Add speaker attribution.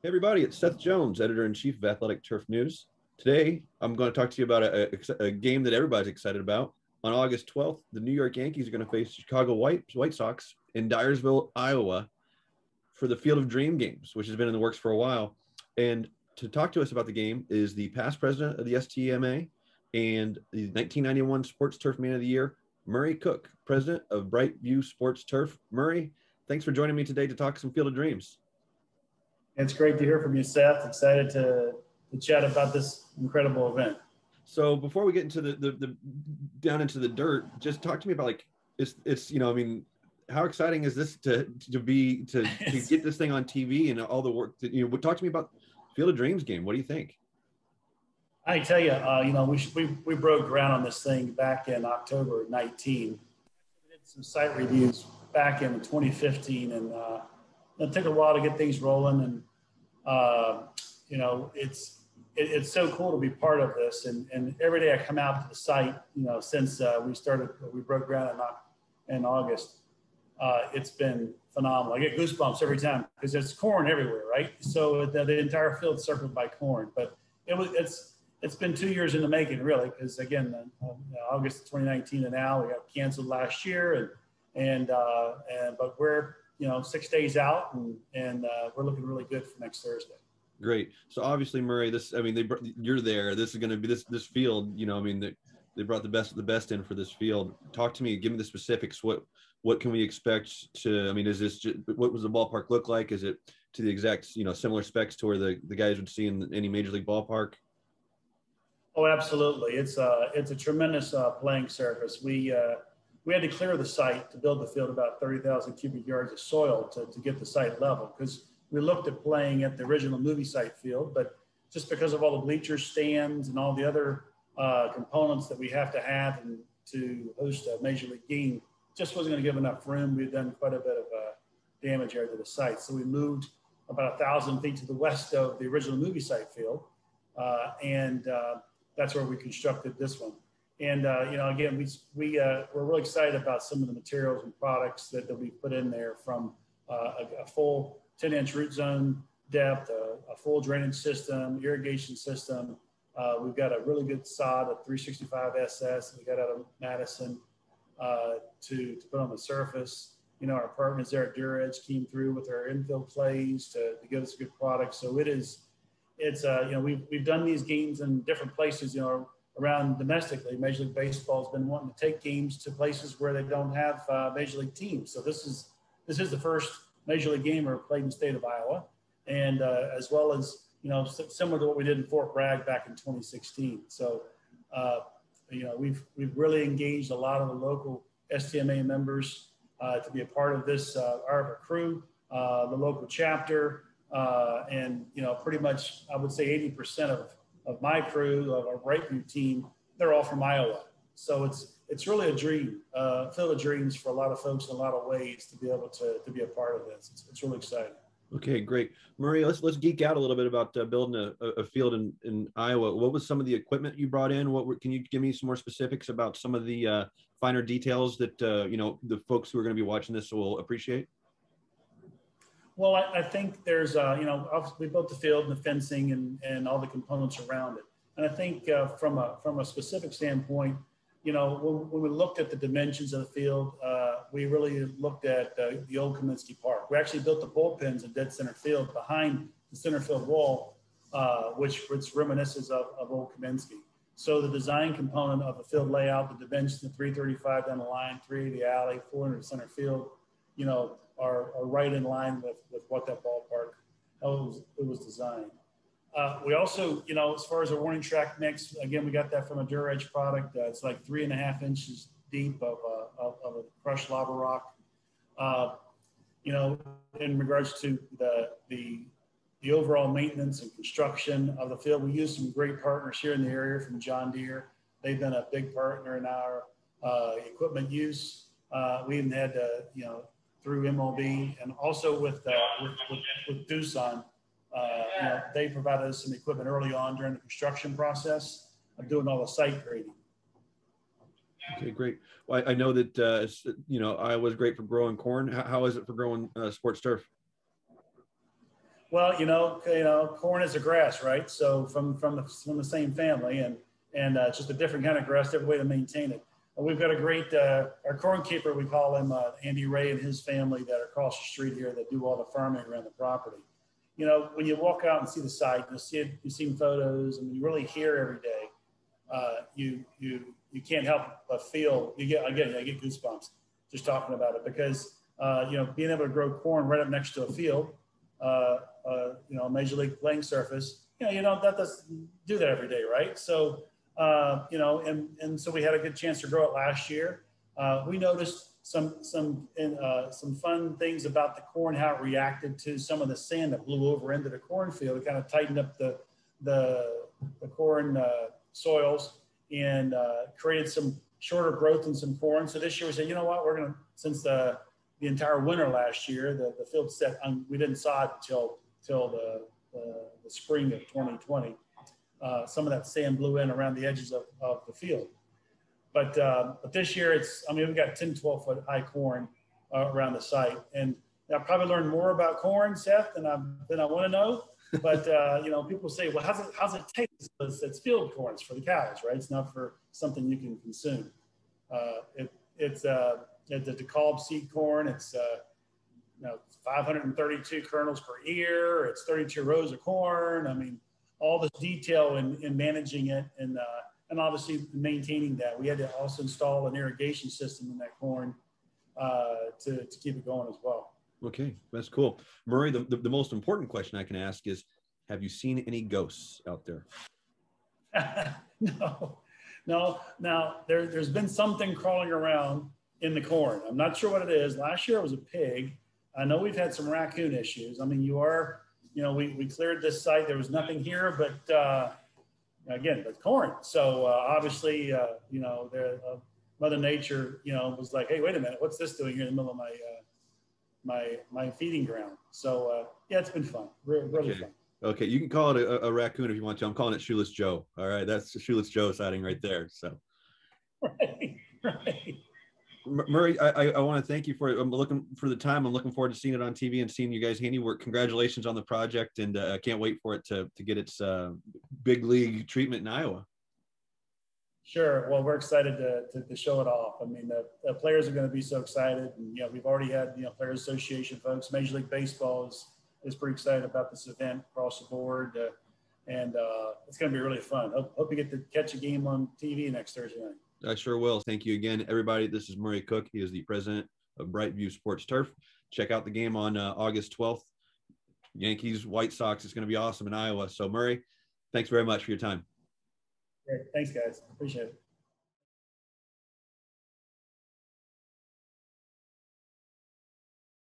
Speaker 1: Hey everybody, it's Seth Jones, editor-in-chief of Athletic Turf News. Today, I'm going to talk to you about a game that everybody's excited about. On August 12th, the New York Yankees are going to face Chicago White Sox in Dyersville, Iowa for the Field of Dream games, which has been in the works for a while. And to talk to us about the game is the past president of the STMA and the 1991 Sports Turf Man of the Year, Murray Cook, president of BrightView Sports Turf. Murray, thanks for joining me today to talk some Field of Dreams.
Speaker 2: It's great to hear from you, Seth. Excited to chat about this incredible event.
Speaker 1: So before we get into the down into the dirt, just talk to me about it's I mean, how exciting is this to get this thing on TV and all the work that talk to me about Field of Dreams game. What do you think?
Speaker 2: I tell you, we broke ground on this thing back in October 19. We did some site reviews back in 2015, and it took a while to get things rolling. And it's so cool to be part of this. And every day I come out to the site, since we broke ground in August. It's been phenomenal. I get goosebumps every time because there's corn everywhere, right? So the entire field's circled by corn. But it's been 2 years in the making, really, because again, August 2019 and now we got canceled last year, but we're 6 days out, and we're looking really good for next Thursday.
Speaker 1: Great. So obviously, Murray, you're there. This is going to be this field. They brought the best in for this field. Talk to me. Give me the specifics. What can we expect to? I mean, is this what was the ballpark look like? Is it to the exact similar specs to where the guys would see in any major league ballpark?
Speaker 2: Oh, absolutely. It's a tremendous playing surface. We had to clear the site to build the field about 30,000 cubic yards of soil to get the site level, because we looked at playing at the original movie site field, but just because of all the bleacher stands and all the other components that we have and to host a major league game, just wasn't going to give enough room. We'd done quite a bit of damage here to the site. So we moved about 1,000 feet to the west of the original movie site field. And that's where we constructed this one. And, again, we're really excited about some of the materials and products that we put in there, from a full 10-inch root zone depth, a full drainage system, irrigation system. We've got a really good sod, a 365 SS we got out of Madison to put on the surface. Our partners there at DuraEdge came through with our infill clays to give us a good product. So we've done these games in different places, around domestically. Major League Baseball has been wanting to take games to places where they don't have Major League teams. So this is the first Major League game ever played in the state of Iowa, and as well as similar to what we did in Fort Bragg back in 2016. So we've really engaged a lot of the local STMA members to be a part of this, our crew, the local chapter, and pretty much I would say 80% of my crew, of our BrightView team, they're all from Iowa. So it's really a dream, Field of Dreams for a lot of folks in a lot of ways to be able to be a part of this. It's really exciting.
Speaker 1: Okay, great. Murray, let's geek out a little bit about building a field in Iowa. What was some of the equipment you brought in? Can you give me some more specifics about some of the finer details that the folks who are going to be watching this will appreciate?
Speaker 2: Well, I think there's we built the field and the fencing and all the components around it. And I think from a specific standpoint, when we looked at the dimensions of the field, we really looked at the old Kaminsky Park. We actually built the bullpens in dead center field behind the center field wall, which reminisces of old Kaminsky. So the design component of the field layout, the dimensions, the 335 down the line, 3 the alley, 400 center field, are right in line with what that ballpark, how it was designed. We also, as far as our warning track mix, again, we got that from a DuraEdge product. It's like 3.5 inches deep of a crushed lava rock. In regards to the overall maintenance and construction of the field, we used some great partners here in the area from John Deere. They've been a big partner in our equipment use. We even had, through MLB and also with Doosan. They provided us some equipment early on during the construction process of doing all the site grading.
Speaker 1: Okay, great. Well, I know that Iowa's great for growing corn. How is it for growing sports turf?
Speaker 2: Well, corn is a grass, right? So from the same family, and just a different kind of grass, different way to maintain it. We've got a great our corn keeper, we call him Andy Ray, and his family that are across the street here that do all the farming around the property. When you walk out and see the site, you've seen photos, and you really hear every day. You can't help but feel. I get goosebumps just talking about it because being able to grow corn right up next to a field, a major league playing surface, that doesn't do that every day, right? So and so we had a good chance to grow it last year. We noticed some fun things about the corn, how it reacted to some of the sand that blew over into the cornfield. It kind of tightened up the corn soils and created some shorter growth in some corn. So this year we said, you know what, we're going to, since the entire winter last year, the field set, we didn't saw it till the spring of 2020. Some of that sand blew in around the edges of the field. But this year we've got 10, 12 foot high corn around the site. And I probably learned more about corn, Seth, than I want to know. But, people say, well, how's it taste? It's field corn. It's for the cows, right? It's not for something you can consume. It's a DeKalb seed corn. It's 532 kernels per ear. It's 32 rows of corn. I mean, all this detail in managing it and obviously maintaining that. We had to also install an irrigation system in that corn to keep it going as well.
Speaker 1: Okay, that's cool. Murray, the most important question I can ask is, have you seen any ghosts out there?
Speaker 2: No. Now, there's been something crawling around in the corn. I'm not sure what it is. Last year it was a pig. I know we've had some raccoon issues. I mean, we cleared this site. There was nothing here, but again, but corn. So obviously, Mother Nature, was like, hey, wait a minute, what's this doing here in the middle of my feeding ground? So it's been fun, really fun.
Speaker 1: Okay, you can call it a raccoon if you want to. I'm calling it Shoeless Joe. All right, that's the Shoeless Joe sighting right there. So,
Speaker 2: right.
Speaker 1: Murray, I want to thank you for it. I'm looking for the time. I'm looking forward to seeing it on TV and seeing you guys' handiwork. Congratulations on the project, and I can't wait for it to get its big league treatment in Iowa.
Speaker 2: Sure. Well, we're excited to show it off. I mean, the players are going to be so excited, and we've already had Players Association folks. Major League Baseball is pretty excited about this event across the board, and it's going to be really fun. Hope you get to catch a game on TV next Thursday night.
Speaker 1: I sure will. Thank you again, everybody. This is Murray Cook. He is the president of BrightView Sports Turf. Check out the game on August 12th. Yankees, White Sox. It's going to be awesome in Iowa. So, Murray, thanks very much for your time.
Speaker 2: Great. Thanks, guys. Appreciate it.